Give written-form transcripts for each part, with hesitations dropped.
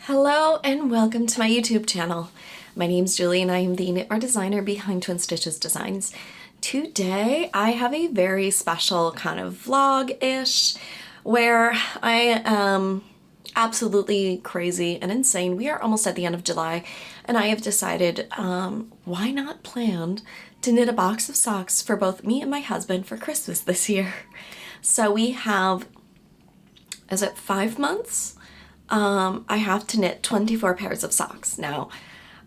Hello and welcome to my YouTube channel. My name's Julie and I am the knitwear designer behind Twin Stitches Designs. Today I have a very special kind of vlog-ish where I am absolutely crazy and insane. We are almost at the end of July and I have decided why not plan to knit a box of socks for both me and my husband for Christmas this year. So we have, is it 5 months? I have to knit 24 pairs of socks. Now,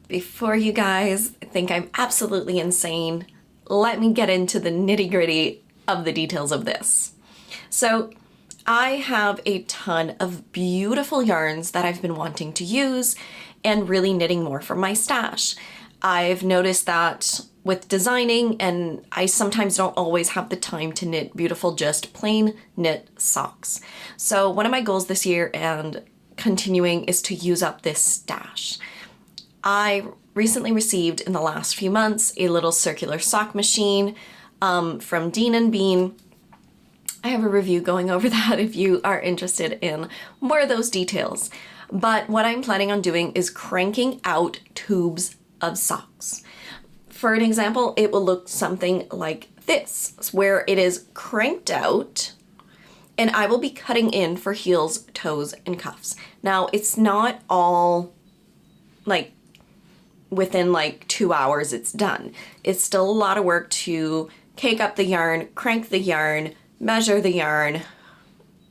before you guys think I'm absolutely insane, let me get into the nitty-gritty of the details of this. So I have a ton of beautiful yarns that I've been wanting to use and really knitting more from my stash. I've noticed that with designing, and I sometimes don't always have the time to knit beautiful, just plain knit socks. So one of my goals this year and continuing is to use up this stash. I recently received in the last few months a little circular sock machine from Dean & Bean. I have a review going over that if you are interested in more of those details. But what I'm planning on doing is cranking out tubes of socks. For an example, it will look something like this, where it is cranked out and I will be cutting in for heels, toes, and cuffs. Now, it's not all like within like 2 hours it's done. It's still a lot of work to cake up the yarn, crank the yarn, measure the yarn,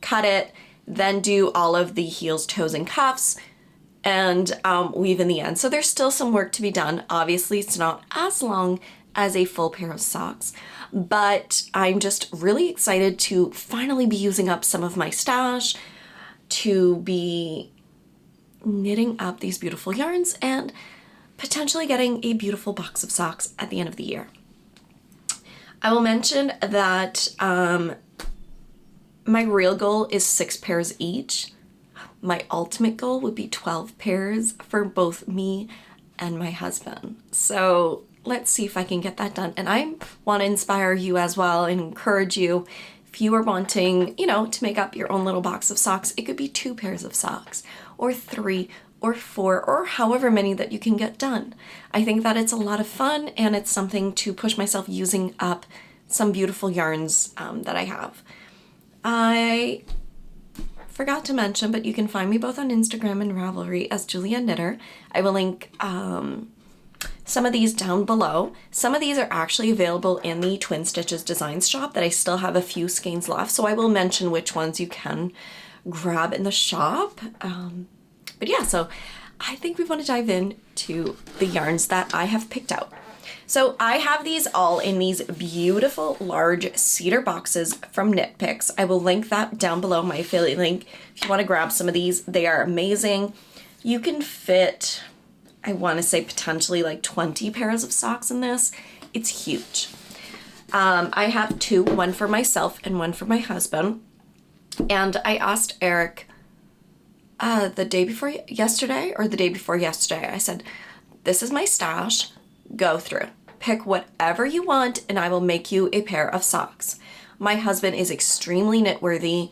cut it, then do all of the heels, toes, and cuffs, and weave in the end. So there's still some work to be done. Obviously, it's not as long as a full pair of socks, but I'm just really excited to finally be using up some of my stash, to be knitting up these beautiful yarns and potentially getting a beautiful box of socks at the end of the year. I will mention that my real goal is 6 pairs each. My ultimate goal would be 12 pairs for both me and my husband. So let's see if I can get that done. And I want to inspire you as well and encourage you. If you are wanting, to make up your own little box of socks, it could be 2 pairs of socks or 3 or 4 or however many that you can get done. I think that it's a lot of fun and it's something to push myself using up some beautiful yarns that I have. I forgot to mention, but you can find me both on Instagram and Ravelry as Julia Knitter. I will link some of these down below. Some of these are actually available in the Twin Stitches Designs shop that I still have a few skeins left, so I will mention which ones you can grab in the shop. But yeah, so I think we want to dive into the yarns that I have picked out. So I have these all in these beautiful large cedar boxes from Knit Picks. I will link that down below, my affiliate link, if you want to grab some of these. They are amazing. You can fit, I want to say potentially like 20 pairs of socks in this. It's huge. I have 2, one for myself and one for my husband. And I asked Eric the day before yesterday, I said, this is my stash, go through. Pick whatever you want and I will make you a pair of socks. My husband is extremely knit-worthy,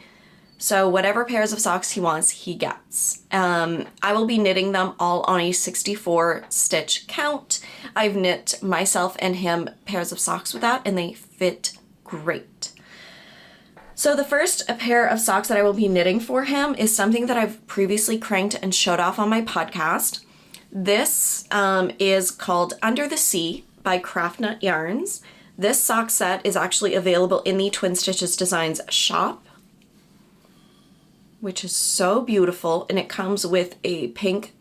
so whatever pairs of socks he wants, he gets. I will be knitting them all on a 64 stitch count. I've knit myself and him pairs of socks with that and they fit great. So the first pair of socks that I will be knitting for him is something that I've previously cranked and showed off on my podcast. This is called Under the Sea by Craft Nut Yarns. This sock set is actually available in the Twin Stitches Designs shop, which is so beautiful, and it comes with a pink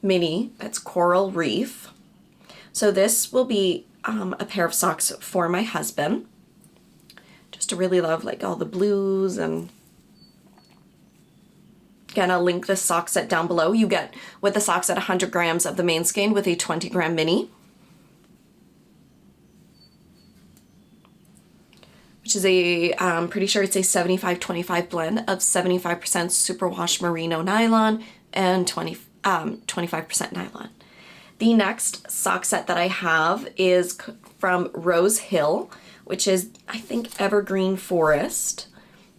mini that's Coral Reef. So this will be a pair of socks for my husband, just to really love like all the blues. And again, I'll link this sock set down below. You get with the socks at 100 grams of the main skein with a 20 gram mini, which is I'm pretty sure it's a 75-25 blend of 75% superwash merino nylon and 25% nylon. The next sock set that I have is from Rose Hill, which is, I think, Evergreen Forest.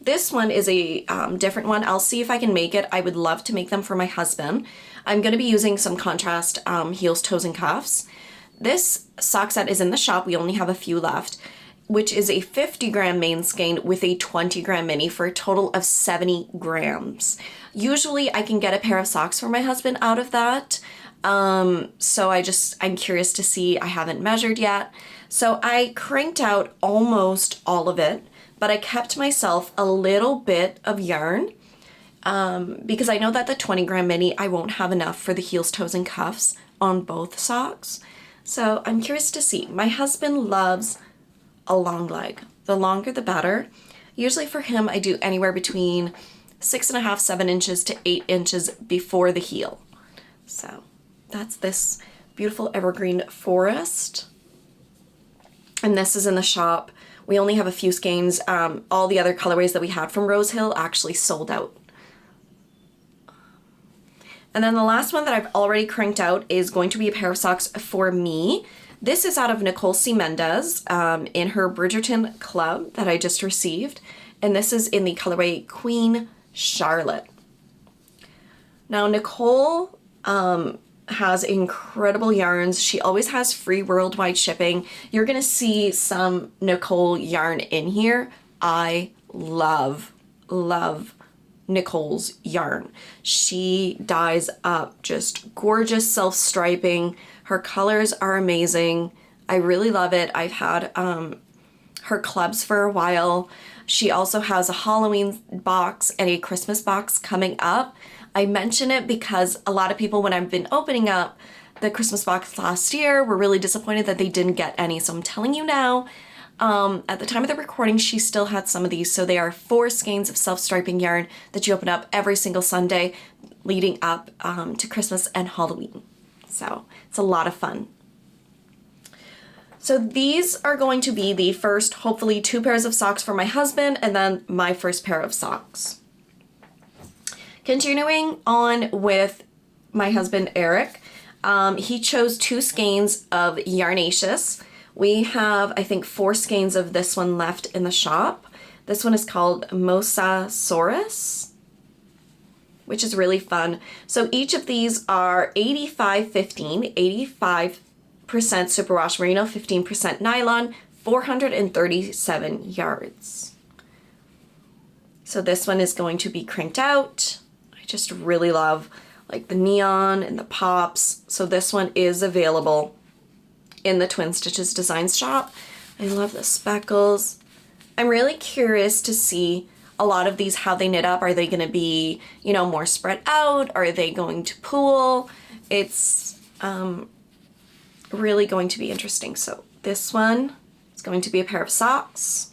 This one is a different one. I'll see if I can make it. I would love to make them for my husband. I'm going to be using some contrast heels, toes, and cuffs. This sock set is in the shop. We only have a few left, which is a 50 gram main skein with a 20 gram mini for a total of 70 grams. Usually I can get a pair of socks for my husband out of that. So I'm curious to see. I haven't measured yet. So I cranked out almost all of it, but I kept myself a little bit of yarn because I know that the 20 gram mini, I won't have enough for the heels, toes, and cuffs on both socks. So I'm curious to see. My husband loves a long leg. The longer the better. Usually for him, I do anywhere between 6.5, 7 inches to 8 inches before the heel. So that's this beautiful evergreen forest. And this is in the shop. We only have a few skeins. All the other colorways that we had from Rose Hill actually sold out. And then the last one that I've already cranked out is going to be a pair of socks for me. This is out of Nicole C. Mendez in her Bridgerton Club that I just received. And this is in the colorway Queen Charlotte. Now Nicole has incredible yarns. She always has free worldwide shipping. You're gonna see some Nicole yarn in here. I love Nicole's yarn. She dyes up just gorgeous self-striping. Her colors are amazing. I really love it. I've had her clubs for a while. She also has a Halloween box and a Christmas box coming up. I mention it because a lot of people, when I've been opening up the Christmas box last year, were really disappointed that they didn't get any. So I'm telling you now, at the time of the recording, she still had some of these. So they are 4 skeins of self-striping yarn that you open up every single Sunday leading up to Christmas and Halloween. So it's a lot of fun. So these are going to be the first, hopefully, 2 pairs of socks for my husband and then my first pair of socks. Continuing on with my husband, Eric, he chose 2 skeins of Yarnaceous. We have, I think, 4 skeins of this one left in the shop. This one is called Mosasaurus, which is really fun. So each of these are 85-15, 85% superwash merino, 15% nylon, 437 yards. So this one is going to be cranked out. I just really love like the neon and the pops. So this one is available in the Twin Stitches Designs shop. I love the speckles. I'm really curious to see a lot of these, how they knit up. Are they going to be, you know, more spread out? Are they going to pool? It's really going to be interesting. So this one is going to be a pair of socks.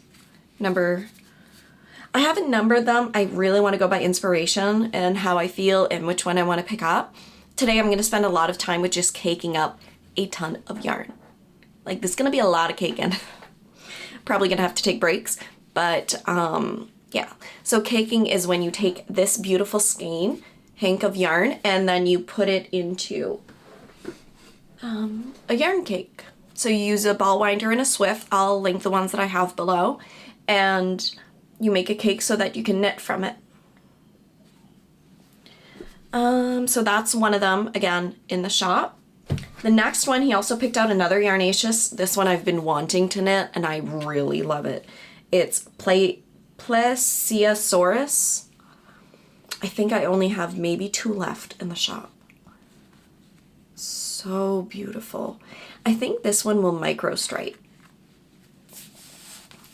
I haven't numbered them. I really want to go by inspiration and how I feel and which one I want to pick up. Today I'm going to spend a lot of time with just caking up a ton of yarn. Like, this is going to be a lot of caking. Probably going to have to take breaks, but yeah. So caking is when you take this beautiful skein, hank of yarn, and then you put it into a yarn cake. So you use a ball winder and a swift. I'll link the ones that I have below, and you make a cake so that you can knit from it. So that's one of them, again, in the shop. The next one, he also picked out another Yarnaceous. This one I've been wanting to knit, and I really love it. It's Plesiosaurus. I think I only have maybe 2 left in the shop. So beautiful. I think this one will micro stripe.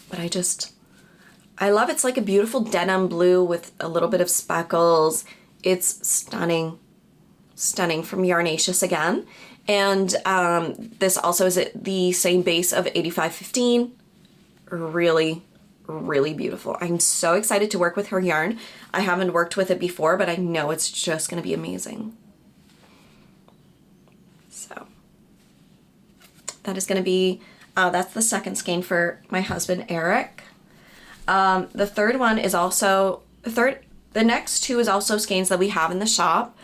But I love it. It's like a beautiful denim blue with a little bit of speckles. It's stunning. Stunning from Yarnaceous again. And this also is at the same base of 85-15. Really, really beautiful. I'm so excited to work with her yarn. I haven't worked with it before, but I know it's just going to be amazing. So that is going to be, that's the second skein for my husband, Eric. The third one is also, the next 2 is also skeins that we have in the shop.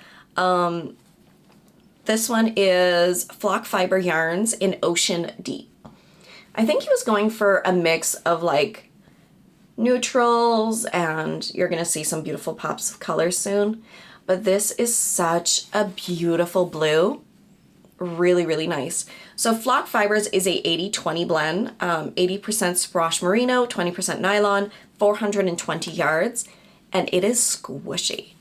This one is Flock Fiber Yarns in Ocean Deep. I think he was going for a mix of like neutrals, and you're gonna see some beautiful pops of color soon. But this is such a beautiful blue. Really, really nice. So Flock Fibers is a 80-20 blend, 80% Sprosh Merino, 20% nylon, 420 yards, and it is squishy.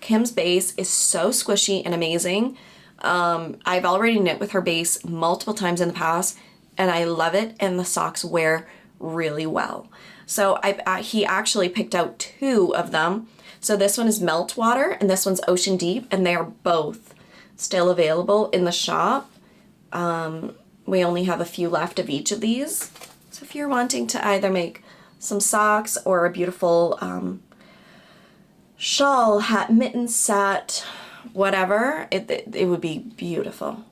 Kim's base is so squishy and amazing. I've already knit with her base multiple times in the past, and I love it, and the socks wear really well. So he actually picked out 2 of them. So this one is Meltwater, and this one's Ocean Deep, and they are both still available in the shop. We only have a few left of each of these. So if you're wanting to either make some socks or a beautiful shawl, hat, mitten set, whatever, it would be beautiful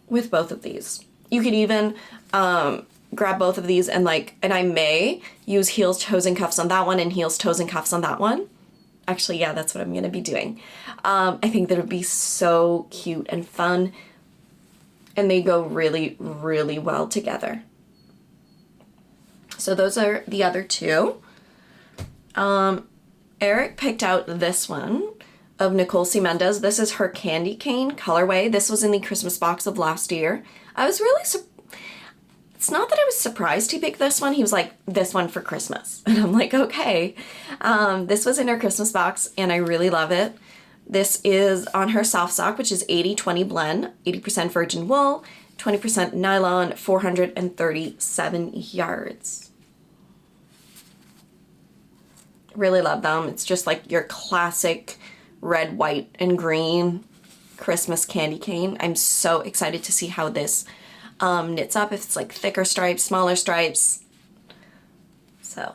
with both of these. You could even grab both of these and I may use heels, toes, and cuffs on that one and heels, toes, and cuffs on that one. Actually, yeah, that's what I'm gonna be doing. I think that would be so cute and fun, and they go really, really well together. So those are the other 2. Eric picked out this one of Nicole C. Mendez. This is her Candy Cane colorway. This was in the Christmas box of last year. I was really it's not that I was surprised he picked this one. He was like, this one for Christmas. And I'm like, okay. This was in her Christmas box, and I really love it. This is on her soft sock, which is 80-20 blend, 80% virgin wool, 20% nylon, 437 yards. Really love them. It's just like your classic red, white, and green Christmas candy cane. I'm so excited to see how this knits up, if it's like thicker stripes, smaller stripes. So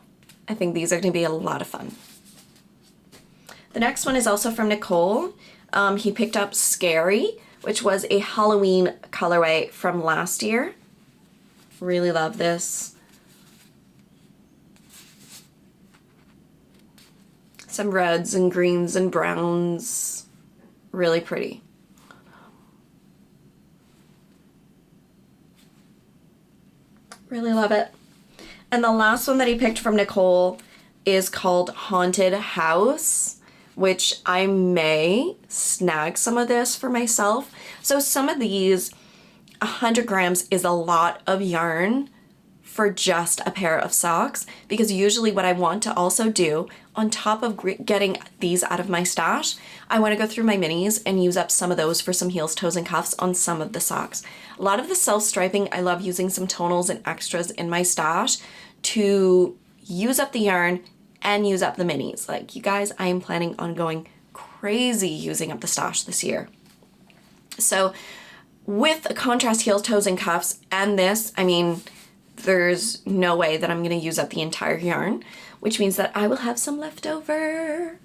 I think these are going to be a lot of fun. The next one is also from Nicole. He picked up Scary, which was a Halloween colorway from last year. Really love this. Some reds and greens and browns. Really pretty. Really love it. And the last one that he picked from Nicole is called Haunted House, which I may snag some of this for myself. So some of these, 100 grams is a lot of yarn for just a pair of socks, because usually what I want to also do on top of getting these out of my stash, I want to go through my minis and use up some of those for some heels, toes, and cuffs on some of the socks. A lot of the self-striping, I love using some tonals and extras in my stash to use up the yarn and use up the minis. Like, you guys, I am planning on going crazy using up the stash this year. So with a contrast heels, toes, and cuffs and this, I mean, there's no way that I'm going to use up the entire yarn, which means that I will have some left over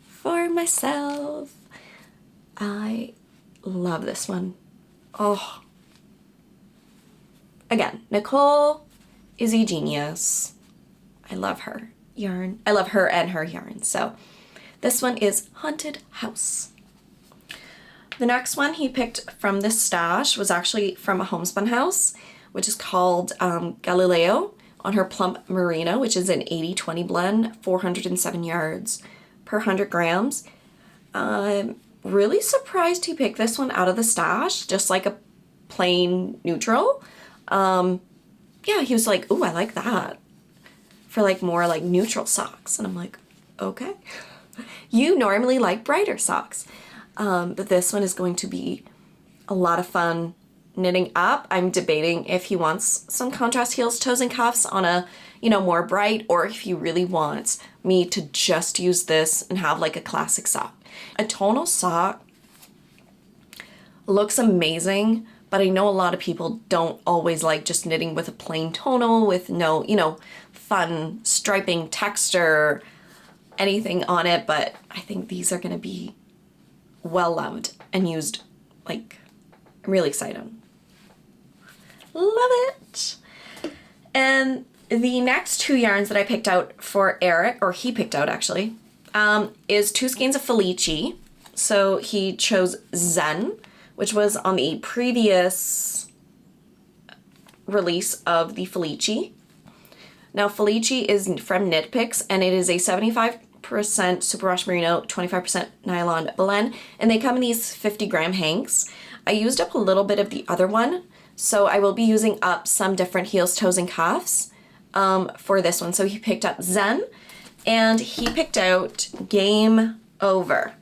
for myself. I love this one. Oh. Again, Nicole is a genius. I love her yarn. I love her and her yarn. So this one is Haunted House. The next one he picked from this stash was actually from a homespun house, which is called Galileo, on her Plump Merino, which is an 80-20 blend, 407 yards per 100 grams. I'm really surprised he picked this one out of the stash, just like a plain neutral. Yeah, he was like, ooh, I like that, for like more like neutral socks. And I'm like, okay. You normally like brighter socks. But this one is going to be a lot of fun knitting up. I'm debating if he wants some contrast heels, toes, and cuffs on a, more bright, or if he really wants me to just use this and have like a classic sock. A tonal sock looks amazing, but I know a lot of people don't always like just knitting with a plain tonal with no, fun striping texture, anything on it, but I think these are gonna be well loved and used. Like, I'm really excited. Love it. And the next 2 yarns that I picked out for Eric, or he picked out actually, is 2 skeins of Felici. So he chose Zen, which was on the previous release of the Felici. Now Felici is from Knit Picks, and it is a 75% superwash merino, 25% nylon blend, and they come in these 50-gram hanks. I used up a little bit of the other one, so I will be using up some different heels, toes, and cuffs for this one. So he picked up Zen, and he picked out Game Over.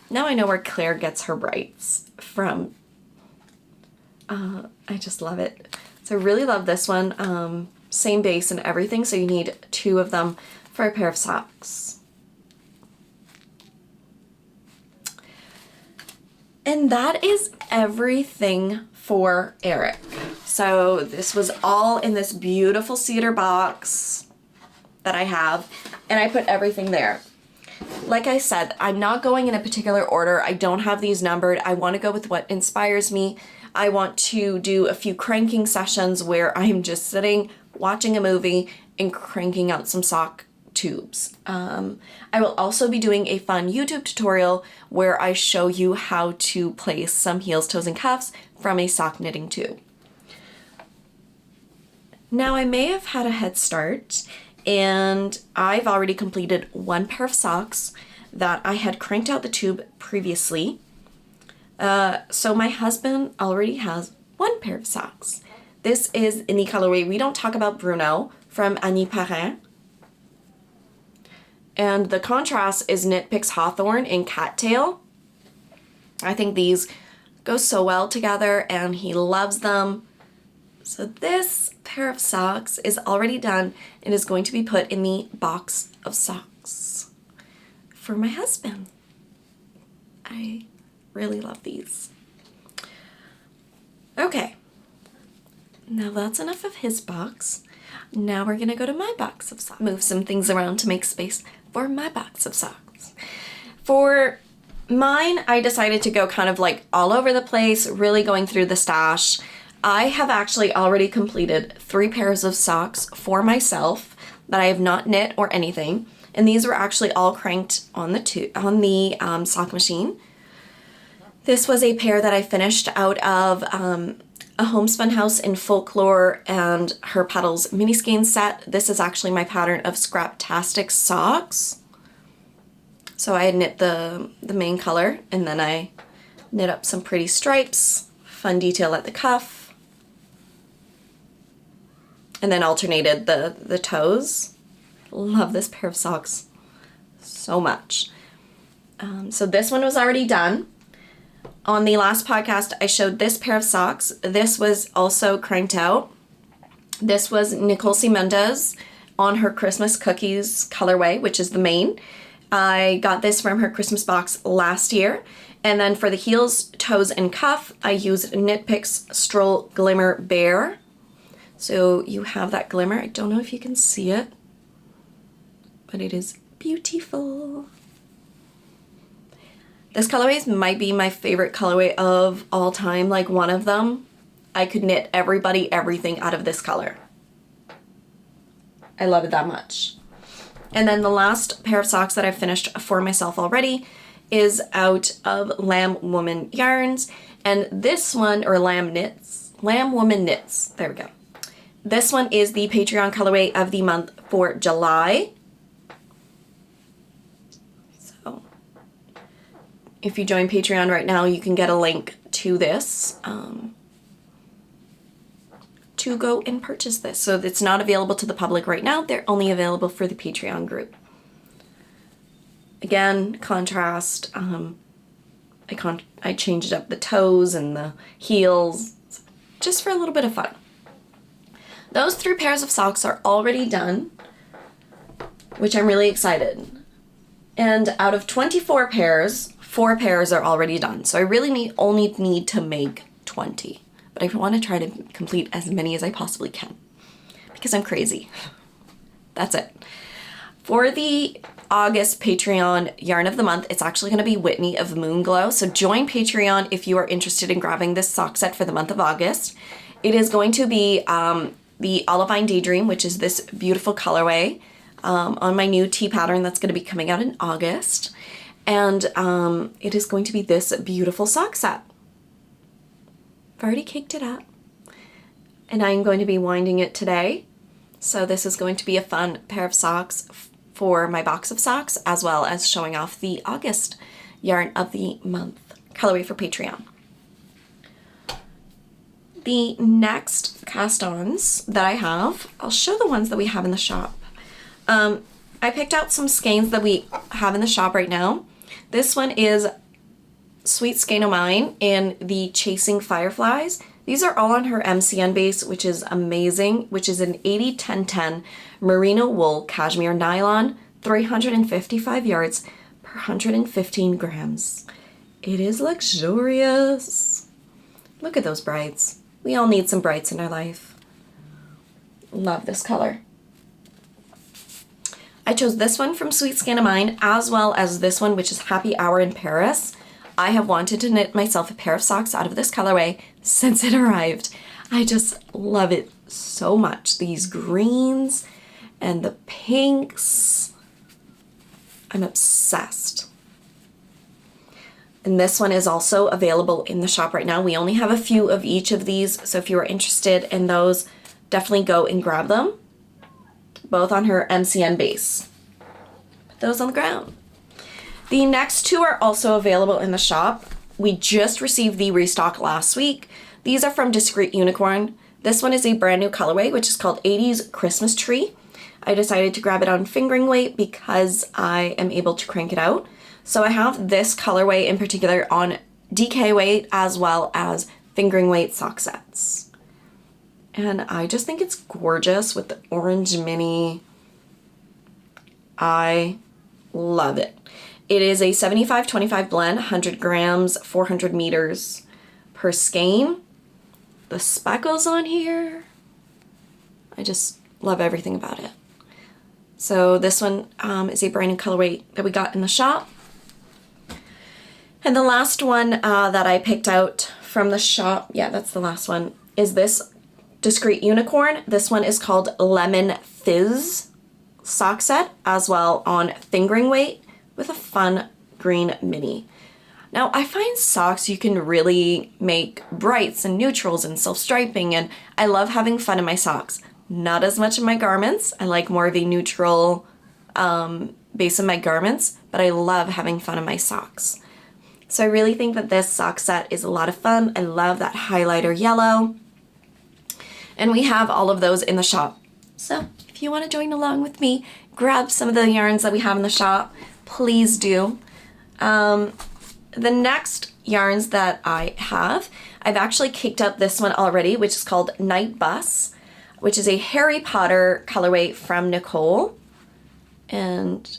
Now I know where Claire gets her brights from. I just love it. So I really love this one. Same base and everything, so you need 2 of them for a pair of socks. And that is everything for Eric. So this was all in this beautiful cedar box that I have, and I put everything there. Like I said, I'm not going in a particular order. I don't have these numbered. I want to go with what inspires me. I want to do a few cranking sessions where I'm just sitting, watching a movie, and cranking out some sock tubes. I will also be doing a fun YouTube tutorial where I show you how to place some heels, toes, and cuffs from a sock knitting tube. Now I may have had a head start, and I've already completed 1 pair of socks that I had cranked out the tube previously. So my husband already has 1 pair of socks. This is in the colorway We Don't Talk About Bruno from Annie Perrin. And the contrast is Knit Picks Hawthorne and Cattail. I think these go so well together, and he loves them. So this pair of socks is already done and is going to be put in the box of socks for my husband. I really love these. Okay, now that's enough of his box. Now we're gonna go to my box of socks. Move some things around to make space for my box of socks. For mine, I decided to go kind of like all over the place, really going through the stash. I have actually already completed 3 pairs of socks for myself that I have not knit or anything, and these were actually all cranked on the sock machine. This was a pair that I finished out of a homespun house in Folklore and Her Petals mini skein set. This is actually my pattern of Scraptastic socks. So I had knit the main color, and then I knit up some pretty stripes, fun detail at the cuff, and then alternated the toes. Love this pair of socks so much. So this one was already done. On the last podcast, I showed this pair of socks. This was also cranked out. This was Nicole C. Mendez on her Christmas Cookies colorway, which is the main. I got this from her Christmas box last year. And then for the heels, toes, and cuff, I used Knit Picks Stroll Glimmer Bear. So you have that glimmer. I don't know if you can see it, but it is beautiful. This colorway might be my favorite colorway of all time, like one of them. I could knit everybody, everything out of this color. I love it that much. And then the last pair of socks that I've finished for myself already is out of Lamb Woman Yarns. And this one, or Lamb Woman Knits, there we go. This one is the Patreon colorway of the month for July. So if you join Patreon right now, you can get a link to this to go and purchase this. So it's not available to the public right now. They're only available for the Patreon group. Again, contrast. I changed up the toes and the heels just for a little bit of fun. Those 3 pairs of socks are already done, which I'm really excited. And out of 24 pairs, 4 pairs are already done. So I really only need to make 20. But I want to try to complete as many as I possibly can because I'm crazy. That's it. For the August Patreon Yarn of the Month, it's actually going to be Whitney of Moonglow. So join Patreon if you are interested in grabbing this sock set for the month of August. It is going to be the Olivine Daydream, which is this beautiful colorway on my new tea pattern that's going to be coming out in August. And it is going to be this beautiful sock set. I've already caked it up. And I'm going to be winding it today. So this is going to be a fun pair of socks for my box of socks, as well as showing off the August yarn of the month colorway for Patreon. The next cast-ons that I have, I'll show the ones that we have in the shop. I picked out some skeins that we have in the shop right now. This one is Sweet Skein of Mine in the Chasing Fireflies. These are all on her MCN base, which is amazing, which is an 80-10-10 merino wool cashmere nylon, 355 yards per 115 grams. It is luxurious. Look at those brights. We all need some brights in our life. Love this color. I chose this one from Sweet Skein of Mine, as well as this one, which is Happy Hour in Paris. I have wanted to knit myself a pair of socks out of this colorway since it arrived. I just love it so much. These greens and the pinks. I'm obsessed. And this one is also available in the shop right now. We only have a few of each of these, so if you are interested in those, definitely go and grab them. Both on her MCN base. Put those on the ground. The next two are also available in the shop. We just received the restock last week. These are from Discreet Unicorn. This one is a brand new colorway, which is called 80s Christmas Tree. I decided to grab it on fingering weight because I am able to crank it out. So I have this colorway in particular on DK weight as well as fingering weight sock sets. And I just think it's gorgeous with the orange mini. I love it. It is a 75-25 blend, 100 grams, 400 meters per skein. The speckles on here, I just love everything about it. So this one is a brand new colorway that we got in the shop. And the last one that I picked out from the shop, yeah, that's the last one, is this Discreet Unicorn. This one is called Lemon Fizz sock set, as well on fingering weight with a fun green mini. Now I find socks you can really make brights and neutrals and self-striping, and I love having fun in my socks. Not as much in my garments. I like more of a neutral base in my garments, but I love having fun in my socks. So I really think that this sock set is a lot of fun. I love that highlighter yellow. And we have all of those in the shop. So if you want to join along with me, grab some of the yarns that we have in the shop, please do. The next yarns that I have, I've actually kicked up this one already, which is called Night Bus, which is a Harry Potter colorway from Nicole. And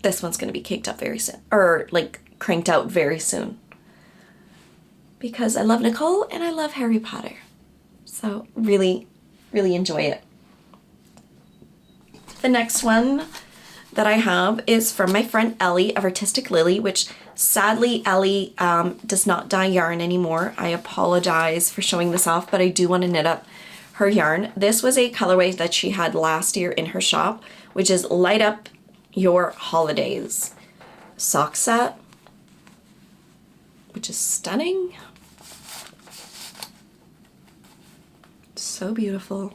this one's going to be kicked up very soon, or like cranked out very soon. Because I love Nicole and I love Harry Potter. So really, really enjoy it. The next one that I have is from my friend Ellie of Artistic Lily, which sadly Ellie does not dye yarn anymore. I apologize for showing this off, but I do want to knit up her yarn. This was a colorway that she had last year in her shop, which is Light Up Your Holidays sock set, which is stunning. So beautiful.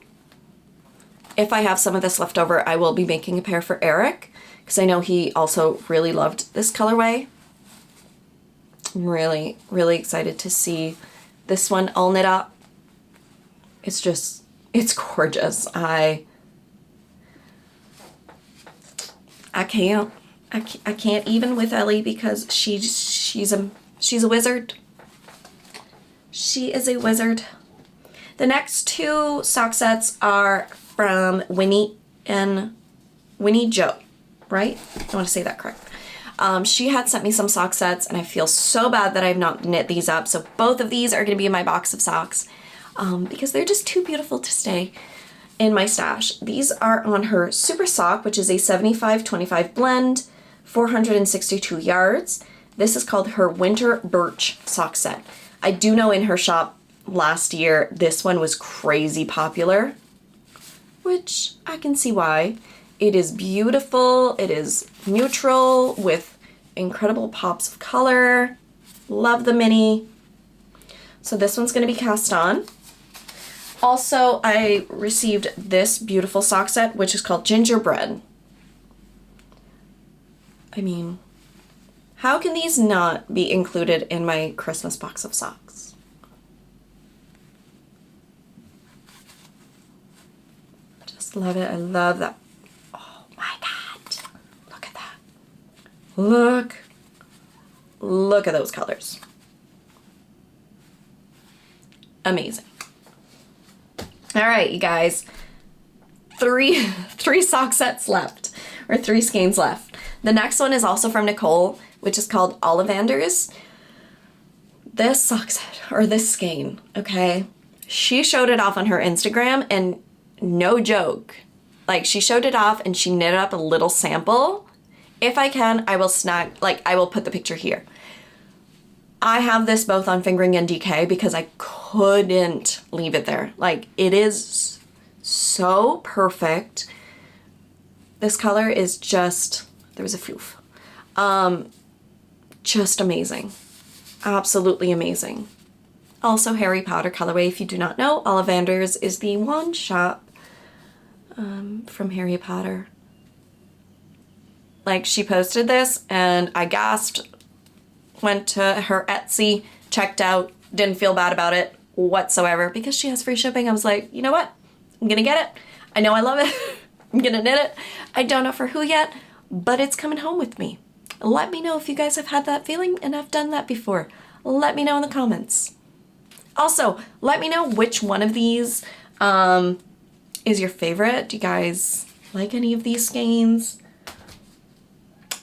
If I have some of this left over, I will be making a pair for Eric, because I know he also really loved this colorway. I'm really, really excited to see this one all knit up. It's just, it's gorgeous. I can't even with Ellie, because she's a wizard. She is a wizard. The next two sock sets are from Winnie Jo, right? I want to say that correct. She had sent me some sock sets, and I feel so bad that I've not knit these up. So both of these are going to be in my box of socks because they're just too beautiful to stay in my stash. These are on her Super Sock, which is a 75-25 blend, 462 yards. This is called her Winter Birch sock set. I do know in her shop last year this one was crazy popular, which I can see why. It is beautiful. It is neutral with incredible pops of color. Love the mini. So this one's going to be cast on. Also, I received this beautiful sock set, which is called Gingerbread. I mean, how can these not be included in my Christmas box of socks? I just love it. I love that. Oh my God. Look at that. Look at those colors. Amazing. All right, you guys. Three sock sets left, or 3 skeins left. The next one is also from Nicole, which is called Ollivanders. This sock set, or this skein, okay? She showed it off on her Instagram, and no joke. Like, she showed it off and she knitted up a little sample. If I can, I will I will put the picture here. I have this both on Fingering and DK because I couldn't leave it there. Like, it is so perfect. This color is just, there was a foof. Just amazing. Absolutely amazing. Also Harry Potter colorway. If you do not know, Ollivanders is the wand shop from Harry Potter. Like, she posted this and I gasped, went to her Etsy, checked out, didn't feel bad about it whatsoever because she has free shipping. I was like, you know what? I'm gonna get it. I know I love it. I'm gonna knit it. I don't know for who yet, but it's coming home with me. Let me know if you guys have had that feeling and I've done that before. Let me know in the comments. Also, let me know which one of these is your favorite. Do you guys like any of these skeins?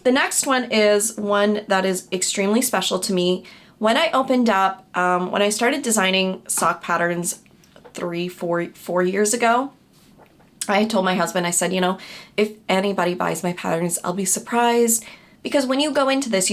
The next one is one that is extremely special to me. When I opened up, when I started designing sock patterns 4 years ago, I told my husband, I said, you know, if anybody buys my patterns, I'll be surprised. Because when you go into this,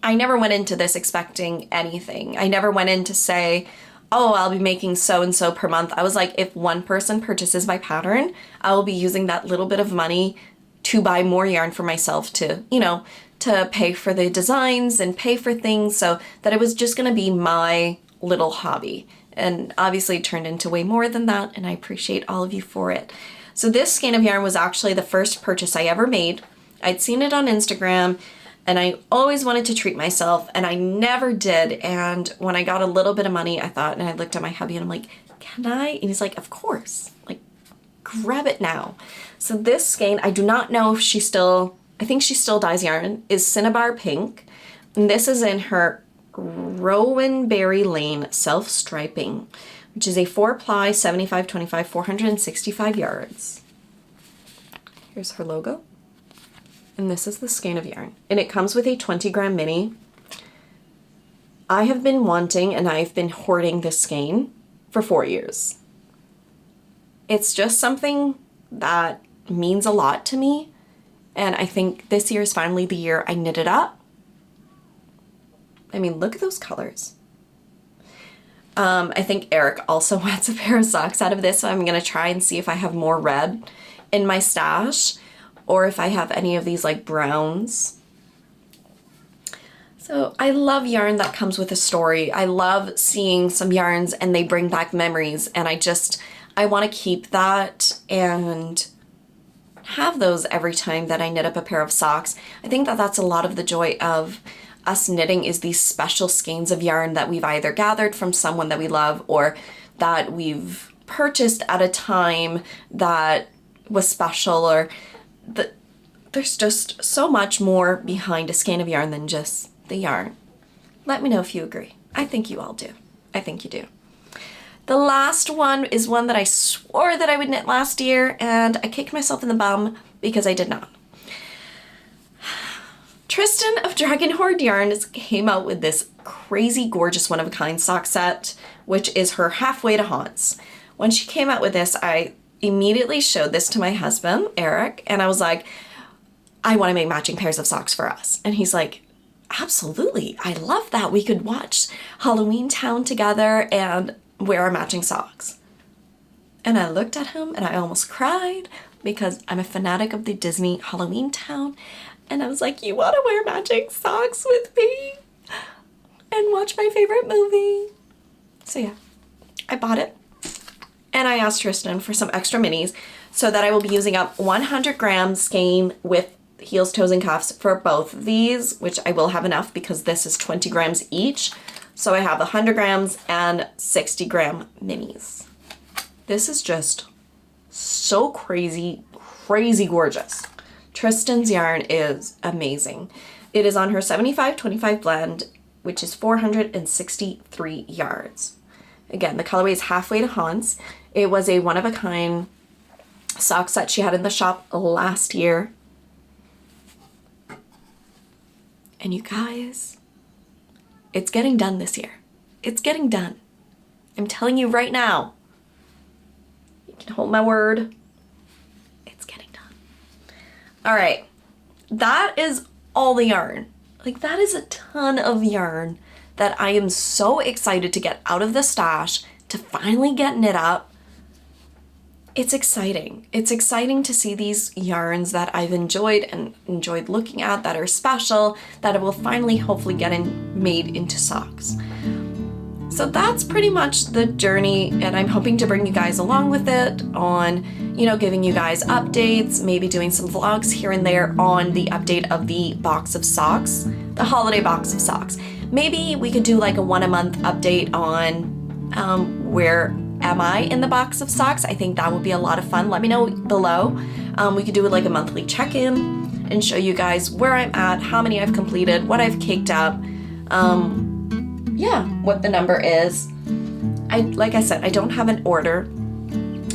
I never went into this expecting anything. I never went in to say, oh, I'll be making so-and-so per month. I was like, if one person purchases my pattern, I will be using that little bit of money to buy more yarn for myself to, you know, to pay for the designs and pay for things, so that it was just gonna be my little hobby. And obviously it turned into way more than that, and I appreciate all of you for it. So this skein of yarn was actually the first purchase I ever made. I'd seen it on Instagram, and I always wanted to treat myself, and I never did. And when I got a little bit of money, I thought, and I looked at my hubby and I'm like, can I? And he's like, of course, like, grab it now. So this skein, I do not know if she still, I think she still dyes yarn, is Cinnabar Pink. And this is in her Rowanberry Lane self-striping, which is a 4-ply, 75-25, 465 yards. Here's her logo. And this is the skein of yarn. And it comes with a 20-gram mini. I have been wanting, and I've been hoarding this skein for 4 years. It's just something that means a lot to me. And I think this year is finally the year I knit it up. I mean, look at those colors. I think Eric also wants a pair of socks out of this, so I'm gonna try and see if I have more red in my stash, or if I have any of these like browns. So I love yarn that comes with a story. I love seeing some yarns and they bring back memories, and I want to keep that and have those every time that I knit up a pair of socks. I think that that's a lot of the joy of us knitting, is these special skeins of yarn that we've either gathered from someone that we love, or that we've purchased at a time that was special, or there's just so much more behind a skein of yarn than just the yarn. Let me know if you agree. I think you all do. I think you do. The last one is one that I swore that I would knit last year, and I kicked myself in the bum because I did not. Tristan of Dragon Horde Yarns came out with this crazy gorgeous one-of-a-kind sock set, which is her halfway to Haunts. When she came out with this, I immediately showed this to my husband, Eric, and I was like, I want to make matching pairs of socks for us. And he's like, absolutely, I love that. We could watch Halloween Town together and wear our matching socks. And I looked at him and I almost cried because I'm a fanatic of the Disney Halloween Town. And I was like, you want to wear matching socks with me and watch my favorite movie? So yeah, I bought it. and I asked Tristan for some extra minis so that I will be using up 100 grams skein with heels, toes, and cuffs for both of these, which I will have enough because this is 20 grams each. So I have 100 grams and 60 gram minis. This is just so crazy, crazy gorgeous. Tristan's yarn is amazing. It is on her 75-25 blend, which is 463 yards. Again, the colorway is Halfway to Hans. It was a one-of-a-kind sock set she had in the shop last year. And you guys, it's getting done this year. It's getting done. I'm telling you right now. You can hold my word. It's getting done. All right, that is all the yarn. Like, that is a ton of yarn that I am so excited to get out of the stash, to finally get knit up. It's exciting. It's exciting to see these yarns that I've enjoyed and enjoyed looking at, that are special, that I will finally hopefully get made into socks. So that's pretty much the journey, and I'm hoping to bring you guys along with it on, you know, giving you guys updates, maybe doing some vlogs here and there on the update of the box of socks, the holiday box of socks. Maybe we could do like a one-a-month update on where am I in the box of socks. I think that would be a lot of fun. Let me know below. We could do like a monthly check-in and show you guys where I'm at, how many I've completed, what I've caked up, yeah, what the number is. Like I said, I don't have an order.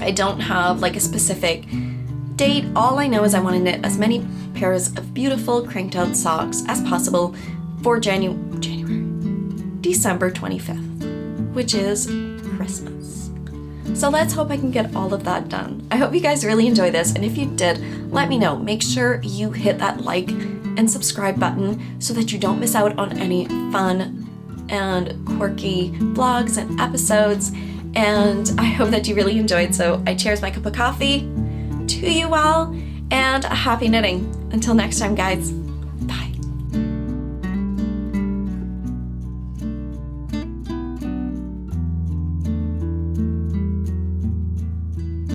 I don't have like a specific date. All I know is I want to knit as many pairs of beautiful cranked out socks as possible for December 25th, which is Christmas. So let's hope I can get all of that done. I hope you guys really enjoy this, and if you did, let me know. Make sure you hit that like and subscribe button so that you don't miss out on any fun and quirky vlogs and episodes, and I hope that you really enjoyed. So I cheers my cup of coffee to you all, and a happy knitting. Until next time, guys.